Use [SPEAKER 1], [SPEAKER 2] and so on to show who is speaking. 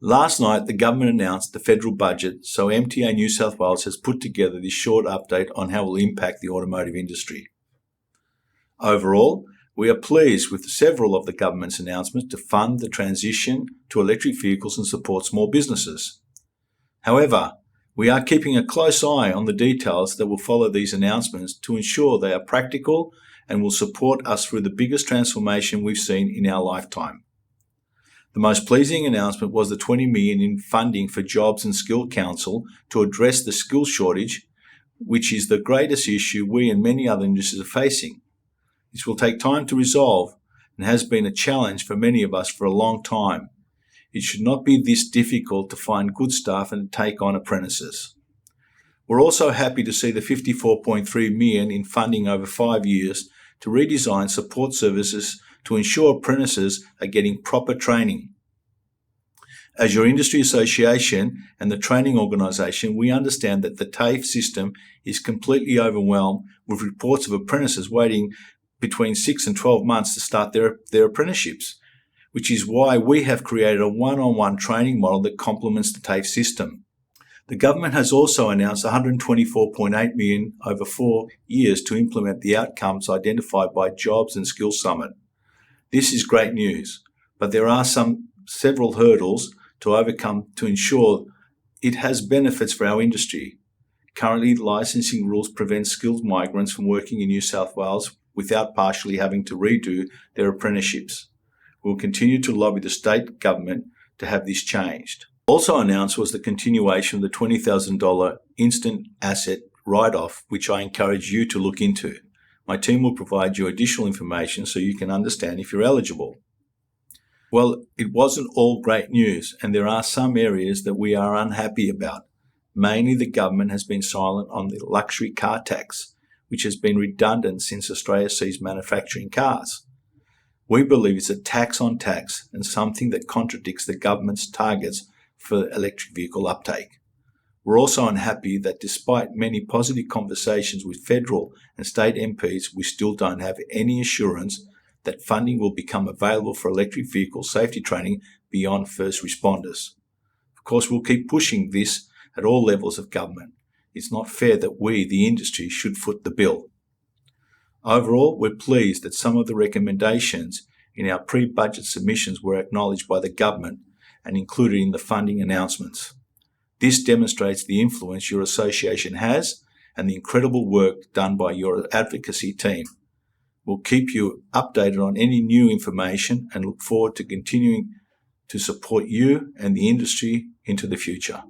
[SPEAKER 1] Last night, the government announced the federal budget, so MTA New South Wales has put together this short update on how it will impact the automotive industry. Overall, we are pleased with several of the government's announcements to fund the transition to electric vehicles and support small businesses. However, we are keeping a close eye on the details that will follow these announcements to ensure they are practical and will support us through the biggest transformation we've seen in our lifetime. The most pleasing announcement was the $20 million in funding for Jobs and Skill Council to address the skills shortage, which is the greatest issue we and many other industries are facing. This will take time to resolve and has been a challenge for many of us for a long time. It should not be this difficult to find good staff and take on apprentices. We're also happy to see the $54.3 million in funding over 5 years to redesign support services to ensure apprentices are getting proper training. As your industry association and the training organisation, we understand that the TAFE system is completely overwhelmed with reports of apprentices waiting between 6 and 12 months to start their apprenticeships, which is why we have created a one-on-one training model that complements the TAFE system. The government has also announced $124.8 million over 4 years to implement the outcomes identified by Jobs and Skills Summit. This is great news, but there are several hurdles to overcome to ensure it has benefits for our industry. Currently, licensing rules prevent skilled migrants from working in New South Wales without partially having to redo their apprenticeships. We will continue to lobby the state government to have this changed. Also announced was the continuation of the $20,000 instant asset write-off, which I encourage you to look into. My team will provide you additional information so you can understand if you're eligible. Well, it wasn't all great news, and there are some areas that we are unhappy about. Mainly, the government has been silent on the luxury car tax, which has been redundant since Australia ceased manufacturing cars. We believe it's a tax on tax and something that contradicts the government's targets for electric vehicle uptake. We're also unhappy that despite many positive conversations with federal and state MPs, we still don't have any assurance that funding will become available for electric vehicle safety training beyond first responders. Of course, we'll keep pushing this at all levels of government. It's not fair that we, the industry, should foot the bill. Overall, we're pleased that some of the recommendations in our pre-budget submissions were acknowledged by the government and included in the funding announcements. This demonstrates the influence your association has and the incredible work done by your advocacy team. We'll keep you updated on any new information and look forward to continuing to support you and the industry into the future.